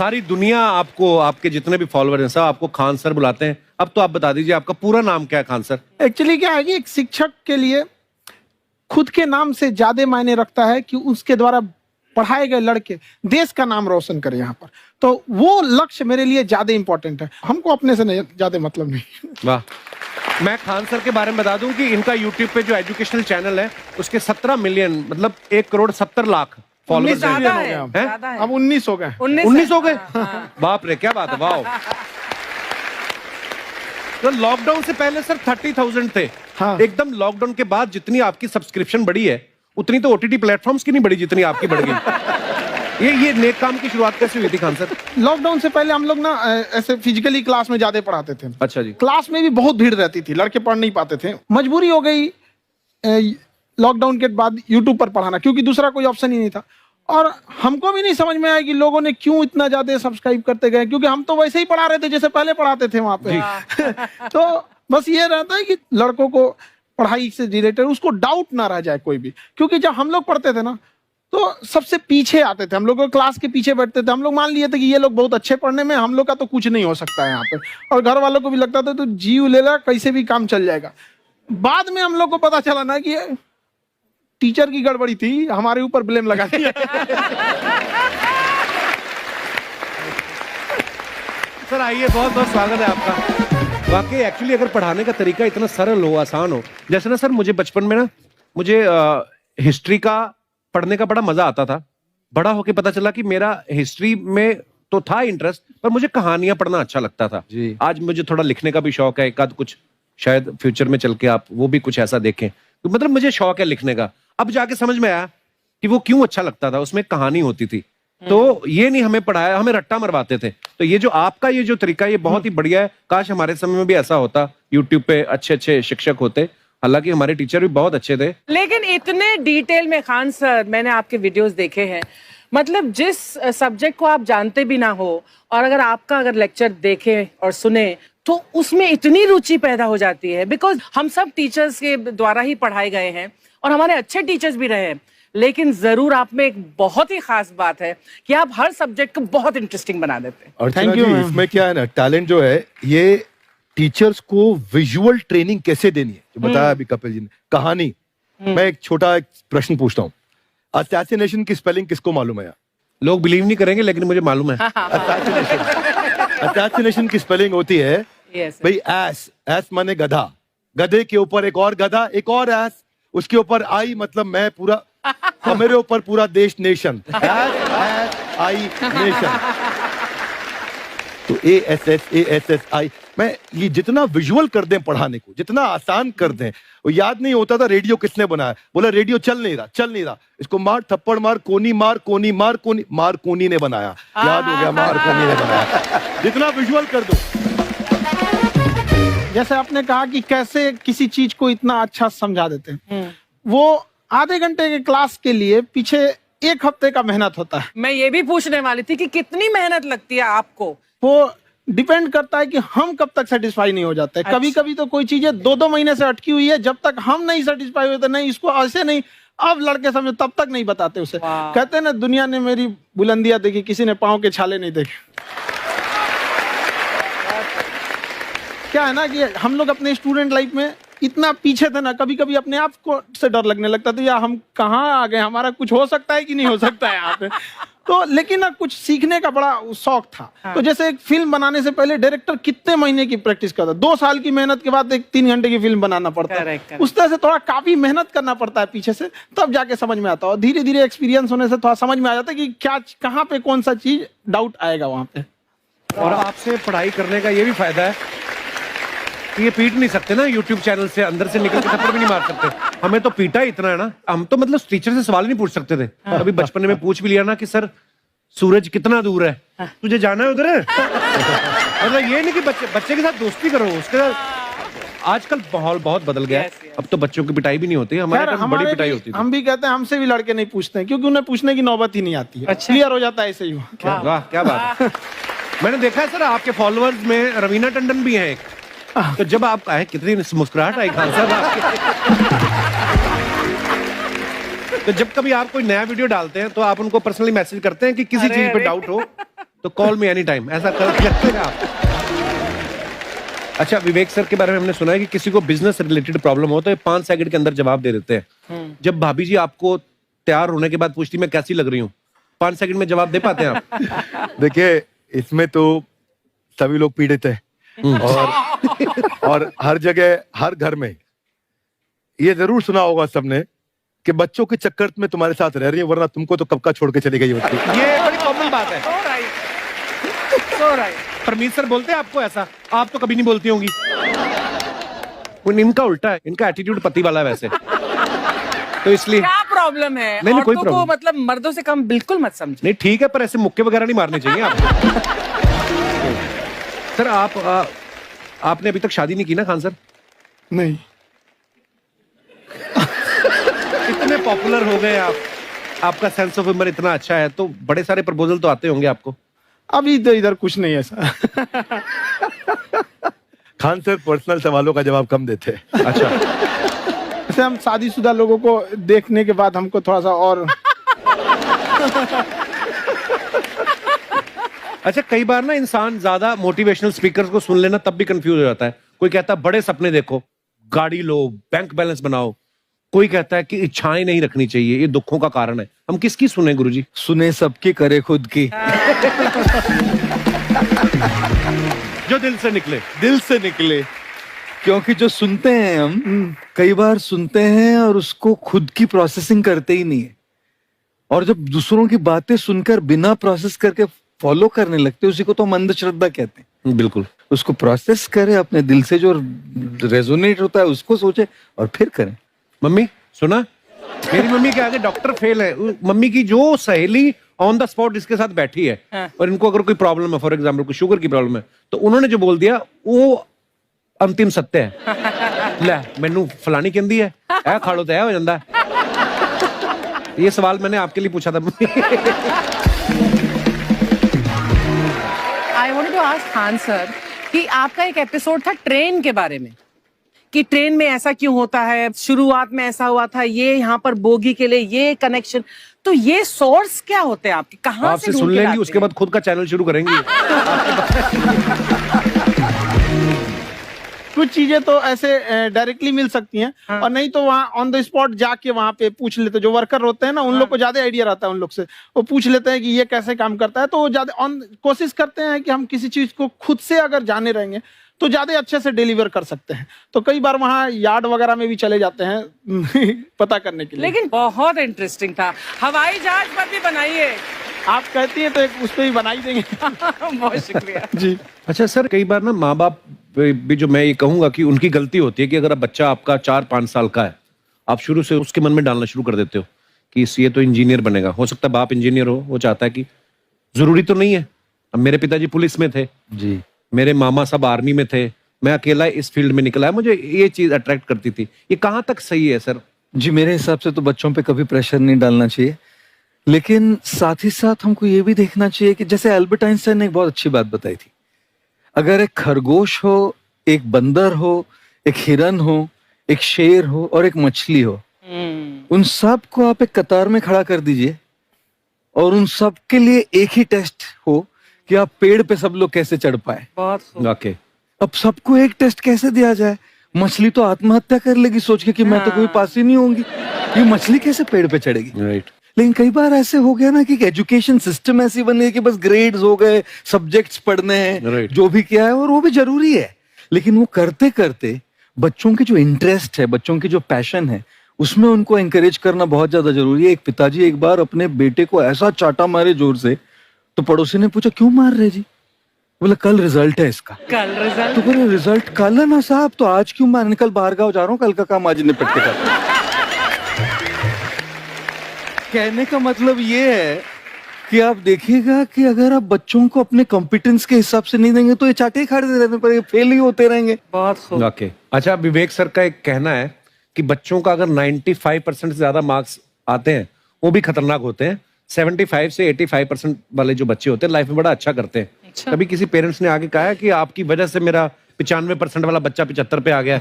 सारी दुनिया आपको, आपके जितने भी फॉलोअर हैं सब आपको खान सर बुलाते हैं। अब तो आप बता दीजिए आपका पूरा नाम क्या है खान सर? एक्चुअली क्या है कि एक शिक्षक के लिए खुद के नाम से ज्यादा मायने रखता है कि उसके द्वारा पढ़ाए गए लड़के देश का नाम रोशन करें यहाँ पर। तो वो लक्ष्य मेरे लिए ज्यादा इंपॉर्टेंट है, हमको अपने से नहीं ज्यादा मतलब नहीं। वाह। मैं खान सर के बारे में बता दूं कि इनका यूट्यूब पे जो एजुकेशनल चैनल है उसके 17 मिलियन मतलब 1,70,00,000 फॉलोअर्स ज्यादा हैं। है, ज्यादा है। अब 19 हो गए। 19 हो गए? बाप रे, क्या बात है, वाह। तो लॉकडाउन से पहले सर 30,000 थे। हाँ। एकदम लॉकडाउन के बाद जितनी आपकी सब्सक्रिप्शन बढ़ी है उतनी तो ओटीटी प्लेटफॉर्म्स की नहीं बढ़ी जितनी आपकी बढ़ गई। ये नेक काम की शुरुआत कैसे हुई थी खान सर? लॉकडाउन से पहले हम लोग ना ऐसे फिजिकली क्लास में ज्यादा पढ़ाते थे। अच्छा जी। क्लास में भी बहुत भीड़ रहती थी, लड़के पढ़ नहीं पाते थे। मजबूरी हो गई लॉकडाउन के बाद यूट्यूब पर पढ़ाना, क्योंकि दूसरा कोई ऑप्शन ही नहीं था। और हमको भी नहीं समझ में आया कि लोगों ने क्यों इतना ज्यादा सब्सक्राइब करते गए, क्योंकि हम तो वैसे ही पढ़ा रहे थे जैसे पहले पढ़ाते थे वहां पे। तो बस ये रहता है कि लड़कों को पढ़ाई से रिलेटेड उसको डाउट ना रह जाए कोई भी, क्योंकि जब हम लोग पढ़ते थे ना तो सबसे पीछे आते थे, हम लोग क्लास के पीछे बैठते थे। हम लोग मान लिए थे कि ये लोग बहुत अच्छे पढ़ने में, हम लोग का तो कुछ नहीं हो सकता है यहाँ पे। और घर वालों को भी लगता था तो जीव ले ला, कैसे भी काम चल जाएगा। बाद में हम लोग को पता चला ना कि टीचर की गड़बड़ी थी, हमारे ऊपर ब्लेम लगा दिया। सर आइए, बहुत बहुत स्वागत है आपका। वाकई एक्चुअली अगर पढ़ाने का तरीका इतना सरल हो, आसान हो, जैसे ना सर मुझे बचपन में ना मुझे हिस्ट्री का पढ़ने का बड़ा मजा आता था। बड़ा होके पता चला कि मेरा हिस्ट्री में तो था इंटरेस्ट, पर मुझे कहानियां पढ़ना अच्छा लगता था जी। आज मुझे थोड़ा लिखने का भी शौक है, एक आध कुछ शायद फ्यूचर में चल के आप वो भी कुछ ऐसा देखें। तो मतलब मुझे शौक है लिखने का। अब जाके समझ में आया कि वो क्यों अच्छा लगता था, उसमें कहानी होती थी। तो ये नहीं हमें पढ़ाया, हमें रट्टा मरवाते थे। तो ये जो आपका ये जो तरीका है ये बहुत ही बढ़िया है। काश हमारे समय में भी ऐसा होता, यूट्यूब पे अच्छे अच्छे शिक्षक होते। हालांकि हमारे टीचर भी बहुत अच्छे थे। लेकिन इतने डिटेल में खान सर, मैंने आपके वीडियोस देखे हैं, मतलब जिस सब्जेक्ट को आप जानते भी ना हो और अगर लेक्चर देखें और सुने तो उसमें इतनी रुचि पैदा हो जाती है। बिकॉज हम सब टीचर्स के द्वारा ही पढ़ाए गए हैं और हमारे अच्छे टीचर्स भी रहे हैं, लेकिन जरूर आप में एक बहुत ही खास बात है कि आप हर सब्जेक्ट को बहुत इंटरेस्टिंग बना देते हैं। और थैंक यू। इसमें क्या है ना, टैलेंट जो है ये टीचर्स को विजुअल ट्रेनिंग कैसे देनी है, जो बताया अभी कपिल जी ने। कहानी, मैं एक छोटा प्रश्न पूछता हूँ, असैसिनेशन की स्पेलिंग किसको मालूम है यार? लोग बिलीव नहीं करेंगे लेकिन मुझे मालूम है। असैसिनेशन की स्पेलिंग होती है भाई एस माने गधा, गधे के ऊपर एक और गधा, एक और एस, उसके ऊपर आई मतलब मैं पूरा, और मेरे ऊपर पूरा देश नेशन, आई नेशन। तो ASSASSI, मैं ये जितना विजुअल कर दें पढ़ाने को, जितना आसान कर दें। वो याद नहीं होता था रेडियो किसने बनाया, बोला रेडियो चल नहीं रहा, इसको मार थप्पड़ मार, कोनी मार, कोनी मार, कोनी मार, कोनी ने बनाया। याद हो गया, मार कोनी ने बनाया। जितना विजुअल कर दो। जैसे आपने कहा कि कैसे किसी चीज को इतना अच्छा समझा देते हैं, वो आधे घंटे के क्लास के लिए पीछे 1 हफ्ते का मेहनत होता है। मैं ये भी पूछने वाली थी कि कितनी मेहनत लगती है आपको। वो डिपेंड करता है कि हम कब तक सेटिस्फाई नहीं हो जाते। अच्छा। कभी कभी तो कोई चीजें 2-2 महीने से अटकी हुई है, जब तक हम नहीं सेटिस्फाई होते, नहीं इसको ऐसे नहीं, अब लड़के समझे तब तक नहीं बताते उसे। कहते हैं ना, दुनिया ने मेरी बुलंदियां देखी, किसी ने पाँव के छाले नहीं देखे। क्या है ना कि हम लोग अपने स्टूडेंट लाइफ में इतना पीछे थे ना, कभी कभी अपने आप को से डर लगने लगता था, यार हम कहाँ आ गए, हमारा कुछ हो सकता है कि नहीं हो सकता है यहाँ पे। तो लेकिन ना कुछ सीखने का बड़ा शौक था। हाँ। तो जैसे एक फिल्म बनाने से पहले डायरेक्टर कितने महीने की प्रैक्टिस करता है, 2 साल की मेहनत के बाद एक 3 घंटे की फिल्म बनाना पड़ता है। उस तरह से थोड़ा काफी मेहनत करना पड़ता है पीछे से, तब जाके समझ में आता है। और धीरे धीरे एक्सपीरियंस होने से थोड़ा समझ में आ जाता है कि क्या कहाँ पे कौन सा चीज डाउट आएगा वहां पे। और आपसे पढ़ाई करने का ये भी फायदा है कि ये पीट नहीं सकते ना यूट्यूब चैनल से, अंदर से निकल के थप्पड़ भी नहीं मार सकते। हमें तो पीटा इतना है ना, हम तो मतलब टीचर से सवाल नहीं पूछ सकते थे। अभी बचपन में पूछ भी लिया ना कि सर सूरज कितना दूर है, तुझे जाना है उधर है। मतलब ये नहीं कि बच्चे के साथ दोस्ती करो, उसके साथ। आजकल माहौल बहुत बदल गया है। अब तो बच्चों की पिटाई भी नहीं होती, हमारे टाइम बड़ी पिटाई होती थी। हम भी कहते हैं, हमसे भी लड़के नहीं पूछते हैं, क्योंकि उन्हें पूछने की नौबत ही नहीं आती है। क्लियर हो जाता है ऐसे ही। वाह, क्या बात है। मैंने देखा है सर आपके फॉलोअर्स में रवीना टंडन भी है एक। तो जब आप आए, कितनी मुस्कुराहट आई खान साहब आपके। तो जब कभी आप कोई नया वीडियो डालते हैं तो आप उनको पर्सनली मैसेज करते हैं कि किसी चीज पे डाउट हो तो कॉल मी एनी टाइम, ऐसा करते हैं आप। अच्छा, विवेक सर के बारे में हमने सुना है कि किसी को बिजनेस रिलेटेड प्रॉब्लम हो तो ये 5 सेकंड के अंदर जवाब दे देते हैं। जब भाभी जी आपको तैयार होने के बाद पूछती मैं कैसी लग रही हूँ, 5 सेकंड में जवाब दे पाते हैं आप? देखिए, इसमें तो सभी लोग पीड़ित हैं और हर जगह, हर घर में ये जरूर सुना होगा सबने कि बच्चों के चक्कर में तुम्हारे साथ रह रही है, वरना तुमको तो कब का छोड़ के चली गई होती। ये बड़ी कॉमन बात है। So right. परमीत सर बोलते हैं आपको ऐसा? आप तो कभी नहीं बोलती होंगी। इनका उल्टा है, इनका एटीट्यूड पति वाला है वैसे, तो इसलिए। क्या प्रॉब्लम है? नहीं, कोई औरतों को प्रॉब्लम मतलब मर्दों से कम बिल्कुल मत समझो। नहीं, ठीक है, पर ऐसे मुक्के वगैरह नहीं मारने चाहिए आपको। सर आपने अभी तक शादी नहीं की ना खान सर? नहीं। इतने पॉपुलर हो गए आप, आपका सेंस ऑफ ह्यूमर इतना अच्छा है, तो बड़े सारे प्रपोजल तो आते होंगे आपको। अभी तो इधर कुछ नहीं है सर। खान सर पर्सनल सवालों का जवाब कम देते हैं। अच्छा, जैसे हम शादीशुदा लोगों को देखने के बाद हमको थोड़ा सा और अच्छा, कई बार ना इंसान ज्यादा मोटिवेशनल स्पीकर्स को सुन लेना तब भी कंफ्यूज हो जाता है। कोई कहता है बड़े सपने देखो, गाड़ी लो, बैंक बैलेंस बनाओ। कोई कहता है कि इच्छाएं नहीं रखनी चाहिए, ये दुखों का कारण है। हम किसकी सुने गुरुजी? सुने सबकी, करे खुद की। जो दिल से निकले। दिल से निकले, क्योंकि जो सुनते हैं हम कई बार सुनते हैं और उसको खुद की प्रोसेसिंग करते ही नहीं है, और जब दूसरों की बातें सुनकर बिना प्रोसेस करके फॉलो करने लगते हैं, उसी को तो हम अंधश्रद्धा कहते हैं। बिल्कुल। उसको प्रोसेस करें, अपने दिल से जो रेजोनेट होता है उसको सोचे और फिर करें। मम्मी सुना, मेरी मम्मी के आगे डॉक्टर फेल है। मम्मी की जो सहेली ऑन द स्पॉट इसके साथ बैठी है, और इनको अगर कोई प्रॉब्लम है, फॉर एग्जाम्पल कोई शुगर की प्रॉब्लम है, तो उन्होंने जो बोल दिया वो अंतिम सत्य है। ले मैनू फलानी कहती है, ऐ खाड़ो तो ऐ हो जाता है। ये सवाल मैंने आपके लिए पूछा था। I wanted to ask Khan sir कि आपका एक एपिसोड था ट्रेन के बारे में, कि ट्रेन में ऐसा क्यों होता है, शुरुआत में ऐसा हुआ था, ये यहाँ पर बोगी के लिए ये कनेक्शन, तो ये सोर्स क्या होते हैं आपके, कहाँ से आपसे ढूंढ सुन के लेंगी, लाते उसके हैं? बाद खुद का चैनल शुरू करेंगी। कुछ चीजें तो ऐसे डायरेक्टली मिल सकती हैं, और नहीं तो वहाँ ऑन द स्पॉट जाके वहाँ पे पूछ लेते। जो वर्कर होते हैं ना, उन लोग को ज्यादा आइडिया रहता है, उन लोग से वो पूछ लेते हैं कि ये कैसे काम करता है, तो वो ज्यादा कोशिश करते हैं कि हम किसी चीज को खुद से अगर जाने रहेंगे तो ज्यादा अच्छे से डिलीवर कर सकते हैं। तो कई बार वहाँ यार्ड वगैरह में भी चले जाते हैं पता करने के लिए। लेकिन बहुत इंटरेस्टिंग था। हवाई जहाज पर भी बनाइए। आप कहती हैं तो एक उस पर भी बना ही देंगे। बहुत शुक्रिया जी। अच्छा सर, कई बार ना माँ बाप भी, जो मैं ये कहूंगा कि उनकी गलती होती है कि अगर बच्चा आपका 4-5 साल का है, आप शुरू से उसके मन में डालना शुरू कर देते हो कि ये तो इंजीनियर बनेगा। हो सकता है बाप इंजीनियर हो, वो चाहता है कि जरूरी तो नहीं है। अब मेरे पिताजी पुलिस में थे जी, मेरे मामा सब आर्मी में थे, मैं अकेला इस फील्ड में निकला है, मुझे ये चीज अट्रैक्ट करती थी। ये कहाँ तक सही है सर? जी मेरे हिसाब से तो बच्चों पे कभी प्रेशर नहीं डालना चाहिए, लेकिन साथ ही साथ हमको ये भी देखना चाहिए कि जैसे एल्बर्ट आइंस्टाइन ने एक बहुत अच्छी बात बताई थी, अगर एक खरगोश हो, एक बंदर हो, एक हिरन हो, एक शेर हो और एक मछली हो, उन सब को आप एक कतार में खड़ा कर दीजिए और उन सब के लिए एक ही टेस्ट हो कि आप पेड़ पे सब लोग कैसे चढ़ पाए। बहुत खूब। ओके, अब सबको एक टेस्ट कैसे दिया जाए? मछली तो आत्महत्या कर लेगी सोच के कि मैं तो कोई पास ही नहीं होंगी, ये मछली कैसे पेड़ पे चढ़ेगी? राइट। लेकिन कई बार ऐसे हो गया ना कि एजुकेशन सिस्टम ऐसी बन गई कि बस ग्रेड्स हो गए, सब्जेक्ट्स पढ़ने हैं, Right. जो भी किया है और वो भी जरूरी है, लेकिन वो करते करते बच्चों की जो इंटरेस्ट है, बच्चों की जो पैशन है, उसमें उनको एंकरेज करना बहुत ज्यादा जरूरी है। एक पिताजी एक बार अपने बेटे को ऐसा चाटा मारे जोर से, तो पड़ोसी ने पूछा क्यों मार रहे जी? बोला कल रिजल्ट है इसका। कल रिजल्ट? तो बोले रिजल्ट कल है ना साहब, तो आज क्यों मारने? कल बाहर गाँव जा रहा हूँ, कल का काम आज निपट के कर। कहने का मतलब ये है कि आप देखिएगा कि अगर आप बच्चों को अपने कॉम्पिटेंस के हिसाब से नहीं देंगे तो ये चाटे खा रहने पर फेल ही होते रहेंगे। बहुत खूब। ओके। अच्छा, विवेक सर का एक कहना है कि बच्चों का अगर 95% से ज्यादा मार्क्स आते हैं वो भी खतरनाक होते हैं। 75 से 85% वाले जो बच्चे होते हैं लाइफ में बड़ा अच्छा करते हैं। अच्छा। कभी किसी पेरेंट्स ने आगे कहा है कि आपकी वजह से मेरा 95% वाला बच्चा 75 पे आ गया?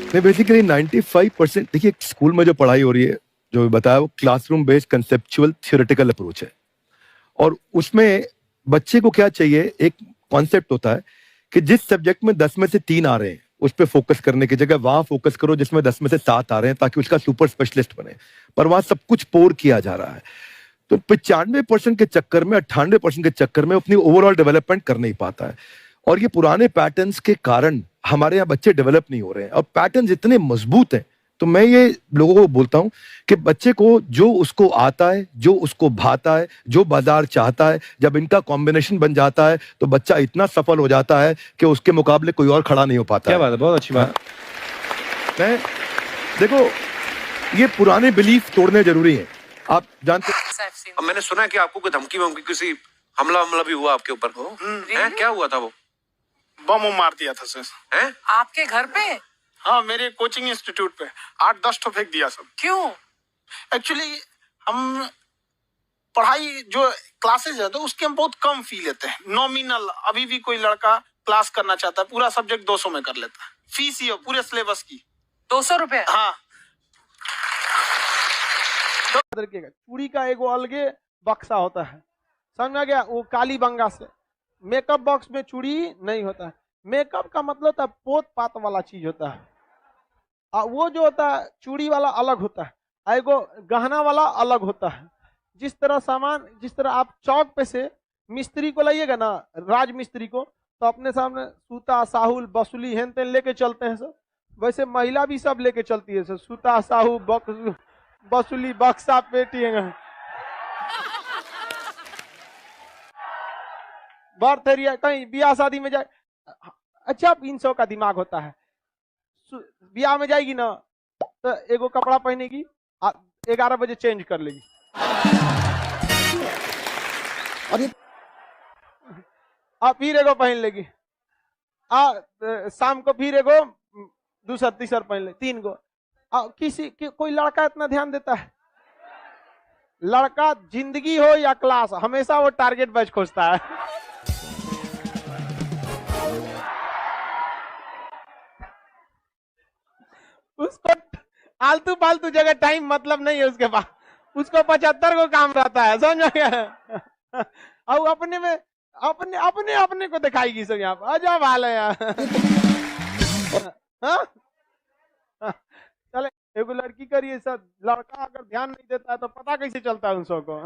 नहीं, बेसिकली 95%, देखिए स्कूल में जो पढ़ाई हो रही है, जो बताया, वो classroom based conceptual theoretical approach है। और उसमें बच्चे को क्या चाहिए, एक कॉन्सेप्ट होता है कि जिस सब्जेक्ट में 10 में से 3 आ रहे हैं उस पर फोकस करने की जगह वहां फोकस करो जिसमें 10 में से 7 आ रहे हैं, ताकि उसका सुपर स्पेशलिस्ट बने। पर वहां सब कुछ पोर किया जा रहा है, तो 95% के चक्कर में, 98% के चक्कर में अपनी ओवरऑल डेवलपमेंट कर नहीं पाता है। और ये पुराने पैटर्न्स के कारण हमारे यहाँ बच्चे डेवलप नहीं हो रहे हैं। और पैटर्न्स इतने मजबूत हैं, तो मैं ये लोगों को बोलता हूं कि बच्चे को जो उसको आता है, जो उसको भाता है, जो बाजार चाहता है, जब इनका कॉम्बिनेशन बन जाता है तो बच्चा इतना सफल हो जाता है कि उसके मुकाबले कोई और खड़ा नहीं हो पाता। क्या बात है, बहुत अच्छी बात। मैं देखो, ये पुराने बिलीफ तोड़ने जरूरी हैं। आप जानते अब मैंने सुना है कि आपको कोई धमकी वमकी, किसी हमला भी हुआ आपके ऊपर, क्या हुआ था? वो बम मार दिया था सर। हैं? आपके घर पे? हाँ, मेरे कोचिंग इंस्टीट्यूट पे 8-10 ठो फेंक दिया सब। क्यों? एक्चुअली हम पढ़ाई जो क्लासेज है तो उसके हम बहुत कम फी लेते हैं, नॉमिनल। अभी भी कोई लड़का क्लास करना चाहता है, पूरा सब्जेक्ट 200 में कर लेता है, फीस ही हो पूरे सिलेबस की 200 रुपए? हाँ। चूड़ी का एगो अलगे बक्सा होता है, समझ में आ गया? वो काली बंगा से मेकअप बॉक्स में चूड़ी नहीं होता है। मेकअप का मतलब होता है पोत पात वाला चीज होता है, वो जो होता है चूड़ी वाला अलग होता है, एगो गहना वाला अलग होता है। जिस तरह सामान, जिस तरह आप चौक पे से मिस्त्री को लाइएगा ना, राज मिस्त्री को, तो अपने सामने सूता, साहुल, बसुली हेन तेन लेके चलते हैं सर, वैसे महिला भी सब लेके चलती है सर, सूता, साहू, बसुली, बक्सा, पेटी, बर्थरिया, कहीं ब्याह शादी में जाए। अच्छा, 300 का दिमाग होता है, ब्याह में जाएगी ना तो एगो कपड़ा पहनेगी, 11 बजे चेंज कर लेगी, और फिर एगो पहन लेगी, शाम को फिर एगो दूसरा तीसरा पहन ले, 3 गो। कोई लड़का इतना ध्यान देता है? लड़का जिंदगी हो या क्लास, हमेशा वो टारगेट बैच खोजता है। उसको आलतू फालतू जगह टाइम मतलब नहीं है उसके पास, उसको 75 को काम रहता है, समझ गया? और अपने में अपने को दिखाएगी सब यहाँ पर, अजब हाल है यार। चले, एगो लड़की करिए सब, लड़का अगर ध्यान नहीं देता है तो पता कैसे चलता है उन सबको?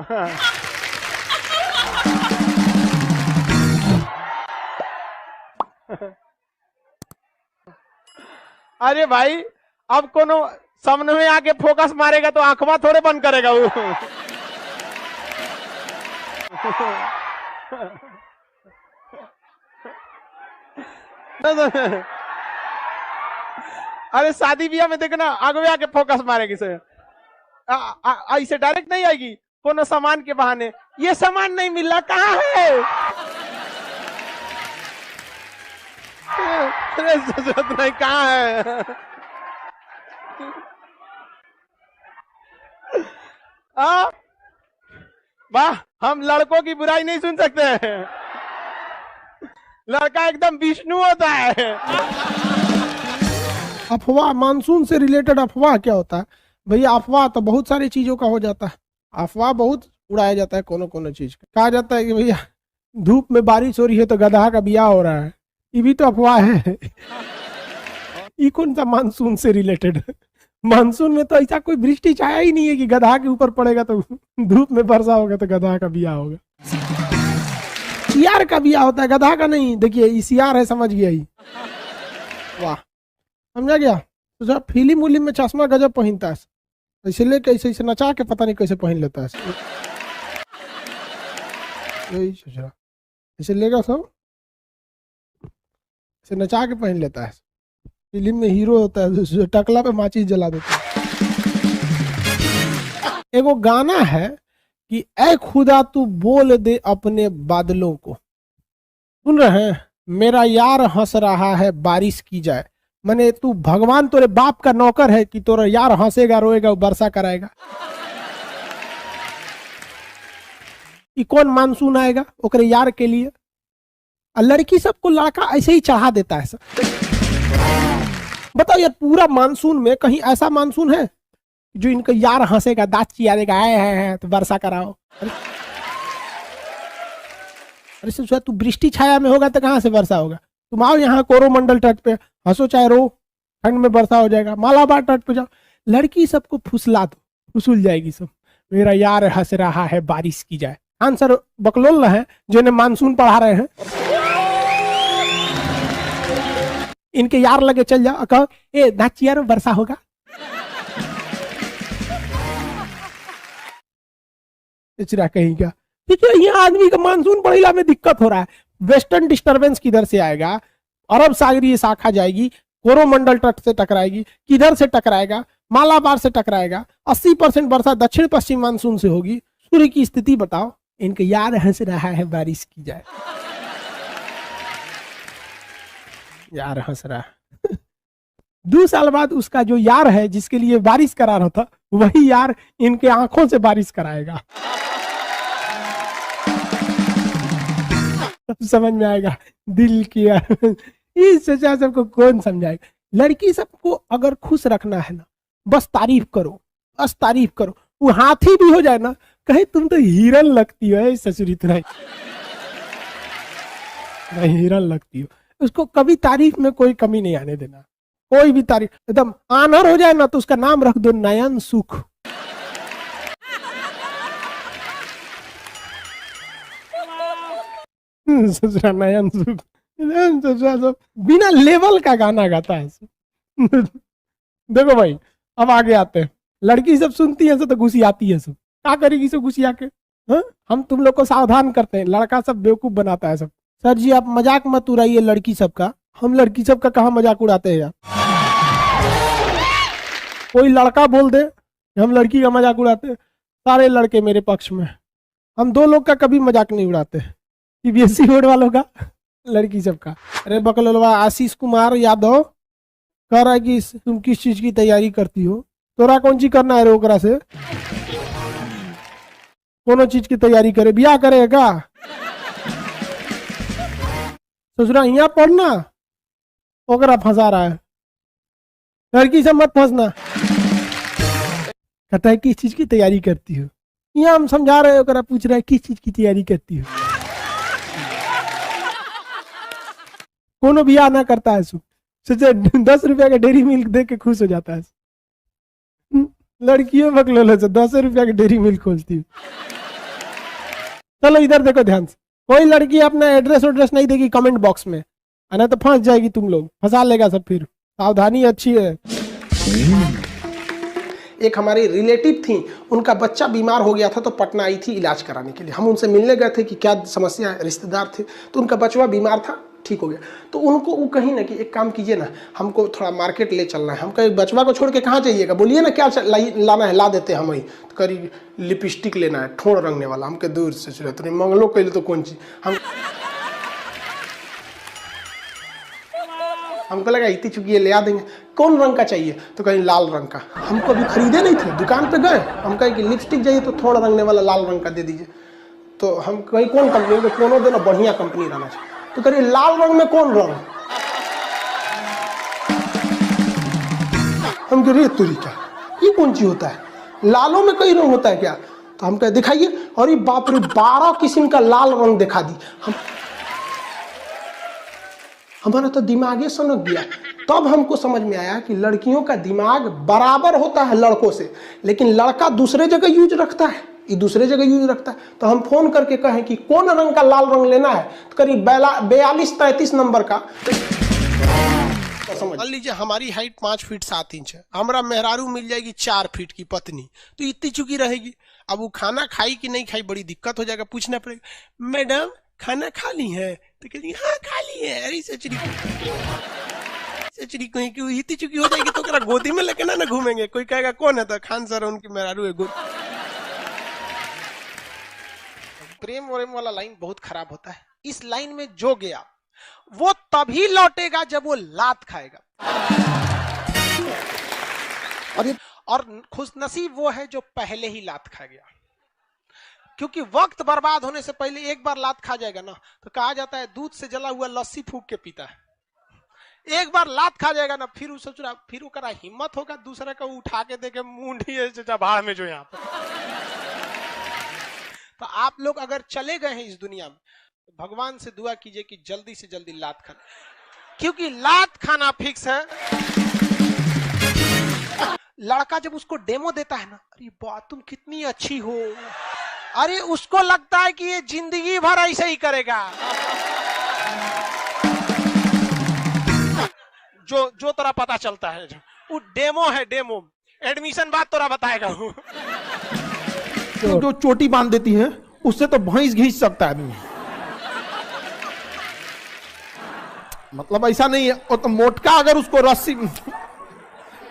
अरे भाई, अब कोनो सामने में आके फोकस मारेगा तो आंखवा थोड़े बंद करेगा वो। अरे शादी ब्याह में देखना, आगे आके फोकस मारेगी सर, ऐसे डायरेक्ट नहीं आएगी, कोनो सामान के बहाने, ये सामान नहीं मिल रहा, कहाँ है? नहीं, कहाँ है? वाह, हम लड़कों की बुराई नहीं सुन सकते हैं, लड़का एकदम विष्णु होता है। अफवाह, मानसून से रिलेटेड अफवाह क्या होता है भैया? अफवाह तो बहुत सारी चीजों का हो जाता है, अफवाह बहुत उड़ाया जाता है, कोनो चीज का। कहा जाता है कि भैया धूप में बारिश हो रही है तो गधा का ब्याह हो रहा है, ये भी तो अफवाह है। ये कौन सा मानसून से रिलेटेड है? मानसून में तो ऐसा कोई वृष्टि छाया ही नहीं है कि गधा के ऊपर पड़ेगा तो धूप में वर्षा होगा तो गधा का ब्याह होगा। सियार का ब्याह होता है, गधा का नहीं। देखिए सियार है, समझ गया ही, वाह, समझा गया? तो जब फिल्म उलिम में चश्मा गजब पहनता है, ऐसे लेके ऐसे नचा के पता नहीं कैसे पहन लेता है, यही सोच रहा, ऐसे लेगा सब ऐसे नचा के पहन लेता है। फिल्म में हीरो होता है, टकला पे माचिस जला देता है। एगो गाना है कि ऐ खुदा तू बोल दे अपने बादलों को, सुन रहे हैं? मेरा यार हंस रहा है बारिश की जाए, माने तू भगवान तोरे बाप का नौकर है कि तोरा यार हंसेगा, रोएगा, वर्षा कराएगा। ये कौन मानसून आएगा ओकरे यार के लिए? लड़की सबको लड़का ऐसे ही चढ़ा देता है सब। बताओ यार, पूरा मानसून में कहीं ऐसा मानसून है जो इनका यार हंसेगा, दांत चियारेगा, है तो वर्षा कराओ? अरे सोचा तू वृष्टि छाया में होगा तो कहाँ से वर्षा होगा? तुम आओ यहाँ कोरोमंडल तट पे, हंसो चाहे रो, ठंड में वर्षा हो जाएगा। मालाबार तट पे जाओ, लड़की सबको फुसला दो, फुसूल जाएगी सब। मेरा यार हंस रहा है बारिश की जाए। आंसर बकलोल है जो इन्हें मानसून पढ़ा रहे हैं। इनके यार लगे चल जाओ, कहो ए नाचिया रो वर्षा होगा। इचरा कहीं क्या क्योंकि यहाँ आदमी का मानसून पढ़ेला में दिक्कत हो रहा है। वेस्टर्न डिस्टरबेंस किधर से आएगा? अरब सागरीय शाखा जाएगी, कोरोमंडल तट से टकराएगी, किधर से टकराएगा? मालाबार से टकराएगा। 80% वर्षा दक्षिण पश्चिम मानसून से होगी। सूर्य की स्थिति बताओ। इनके यार हंस रहा है बारिश की जाए। यार हंस रहा है। 2 साल बाद उसका जो यार है जिसके लिए बारिश करा रहा था, वही यार इनके आंखों से बारिश कराएगा। समझ में आएगा दिल की। इस सोचा सबको कौन समझाएगा? लड़की सबको अगर खुश रखना है ना, बस तारीफ करो, बस तारीफ करो। वो हाथी भी हो जाए ना, कहे तुम तो हिरन लगती हो ससुरी तुम्हारी, हिरन लगती हो। उसको कभी तारीफ में कोई कमी नहीं आने देना। कोई भी तारीफ एकदम आनर हो जाए ना, तो उसका नाम रख दो नयन सुख। ससुरा नयन सुख, ससुरा सब बिना लेवल का गाना गाता है। देखो भाई, अब आगे आते हैं। लड़की सब सुनती है तो घुसी आती है सब। क्या करेगी सब घुसी आके? हम तुम लोग को सावधान करते हैं, लड़का सब बेवकूफ बनाता है सब। सर जी आप मजाक मत उड़ाइए लड़की सबका। हम लड़की सबका कहाँ मजाक उड़ाते हैं यार? कोई लड़का बोल दे हम लड़की का मजाक उड़ाते हैं, सारे लड़के मेरे पक्ष में। हम 2 लोग का कभी मजाक नहीं उड़ाते, सीबीएसई बोर्ड वालों का, लड़की सबका। अरे बकलोलवा आशीष कुमार यादव कह रहा है कि तुम किस चीज की तैयारी करती हो? तोरा कौन चीज करना है रे? ओकरा से कोनो चीज की तैयारी करे, बियाह करेगा? ससुरा यहाँ पढ़ना, ओकरा फंसा रहा है। लड़की से मत फंसना। कहता है किस चीज की तैयारी करती हो? यहाँ हम समझा रहे हो, ओकरा पूछ रहा है किस चीज की तैयारी करती हो? कोनो बियाह ना करता है सोचे 10 रुपया का डेरी मिल्क दे के खुश हो जाता है। लड़कियों बकलोल से 10 रुपया का डेरी मिल्क खोलती है। चलो इधर देखो ध्यान से। कोई लड़की अपना एड्रेस नहीं देगी कमेंट बॉक्स में, ना तो फंस जाएगी। तुम लोग फंसा लेगा सब। फिर सावधानी अच्छी है। एक हमारी रिलेटिव थी, उनका बच्चा बीमार हो गया था तो पटना आई थी इलाज कराने के लिए। हम उनसे मिलने गए थे कि क्या समस्या है, रिश्तेदार थे। तो उनका बचवा बीमार था, ठीक हो गया। तो उनको वो कहीं ना कि एक काम कीजिए ना, हमको थोड़ा मार्केट ले चलना है। हम कहीं बचवा को छोड़ के कहाँ जाइएगा, बोलिए ना क्या लाना है, ला देते हैं हम। वही तो करी लिपस्टिक लेना है, ठोड़ रंगने वाला। हमके दूर से चले तो मंगलो कैले तो कौन चीज हमको लगा इतनी चुकी है ले आ देंगे। कौन रंग का चाहिए? तो कहीं लाल रंग का। हमको अभी खरीदे नहीं थे, दुकान पे गए, हम कहे कि लिपस्टिक चाहिए तो थोड़ा रंगने वाला लाल रंग का दे दीजिए। तो हम कहीं कौन कंपनी में, कोनो देना बढ़िया कंपनी रहना चाहिए। तो करिए लाल रंग में कौन रंग? हम कह रहे तुरी क्या, ये कौन चीज होता है? लालों में कई रंग होता है क्या? तो हम कहे दिखाइए। और ये बाप रे 12 किस्म का लाल रंग दिखा दी। हमारा तो दिमाग सनक गया। तब हमको समझ में आया कि लड़कियों का दिमाग बराबर होता है लड़कों से, लेकिन लड़का दूसरे जगह यूज रखता है, ये दूसरे जगह यूज रखता है। तो हम फोन करके कहें कि कौन रंग का लाल रंग लेना है, तो करीब 42-33 नंबर का। मान लीजिए हमारी हाइट 5 फीट 7 इंच है, हमारा मेहरारू मिल जाएगी 4 फीट की पत्नी, तो इतनी चुकी रहेगी। अब वो खाना खाई कि नहीं खाई बड़ी दिक्कत हो जाएगा। पूछना पड़ेगा मैडम खाना खा ली है? तो कहेगी हाँ खा ली है। अरे सचरी कहीं क्यों इतनी चुकी हो जाएगी तो गोदी में लेके ना घूमेंगे। कोई कहेगा कौन है? तो खान सर उनकी मेहरारू है। प्रेम व्रेम वाला लाइन बहुत खराब होता है। इस लाइन में जो गया वो तभी लौटेगा जब वो लात खाएगा। और खुशनसीब वो है जो पहले ही लात खा गया, क्योंकि वक्त बर्बाद होने से पहले एक बार लात खा जाएगा ना, तो कहा जाता है दूध से जला हुआ लस्सी फूंक के पीता है। एक बार लात खा जाएगा ना, फिर वो सोच रहा, फिर वो करा हिम्मत होगा दूसरे को उठा के देखे मुंडी है भाड़ में जो यहाँ पर। तो आप लोग अगर चले गए हैं इस दुनिया में, भगवान से दुआ कीजिए कि जल्दी से जल्दी लात खाना, क्योंकि लात खाना फिक्स है। लड़का जब उसको डेमो देता है ना, अरे वाह तुम कितनी अच्छी हो, अरे उसको लगता है कि ये जिंदगी भर ऐसे ही करेगा। जो तोरा पता चलता है वो डेमो है, डेमो, एडमिशन बाद तोरा बताएगा वो। जो चोटी बांध देती है उससे तो भैंस घींच सकता है आदमी। मतलब ऐसा नहीं है, वो तो मोटका अगर उसको रस्सी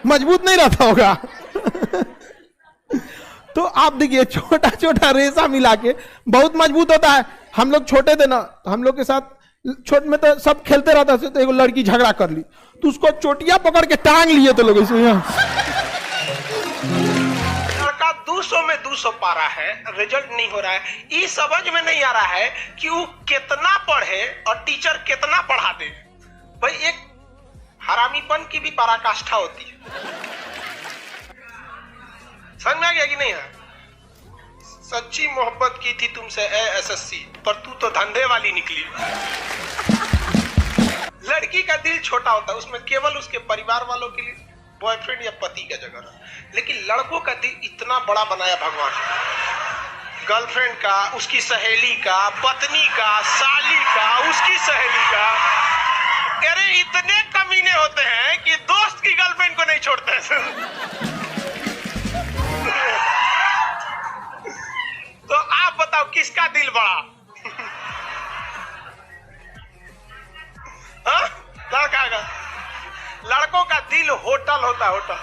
मजबूत नहीं रहता होगा। तो आप देखिए छोटा छोटा रेशा मिला के बहुत मजबूत होता है। हम लोग छोटे थे ना, हम लोग के साथ छोट में तो सब खेलते रहता थे, तो एक लड़की झगड़ा कर ली तो उसको चोटियां पकड़ के टांग लिए थे लोग ऐसे। लड़का 200 में 200 पा रहा है, रिजल्ट नहीं हो रहा है, ये समझ में नहीं आ रहा है कि वो कितना पढ़े और टीचर कितना पढ़ा दे। भाई एक हरामीपन की भी पराकाष्ठा होती है, समझ में आ गया कि नहीं है? सच्ची मोहब्बत की थी तुमसे एसएससी, पर तू तो धंधे वाली निकली। लड़की का दिल छोटा होता है, उसमें केवल उसके परिवार वालों के लिए बॉयफ्रेंड या पति का जगह है, लेकिन लड़कों का दिल इतना बड़ा बनाया भगवान, गर्लफ्रेंड का, उसकी सहेली का, पत्नी का, साली का, उसकी सहेली का। अरे इतने कमीने होते हैं कि दोस्त की गर्लफ्रेंड को नहीं छोड़ते हैं। तो आप बताओ किसका दिल बड़ा? हाँ? लड़का का, लड़कों का दिल होटल होता है, होटल।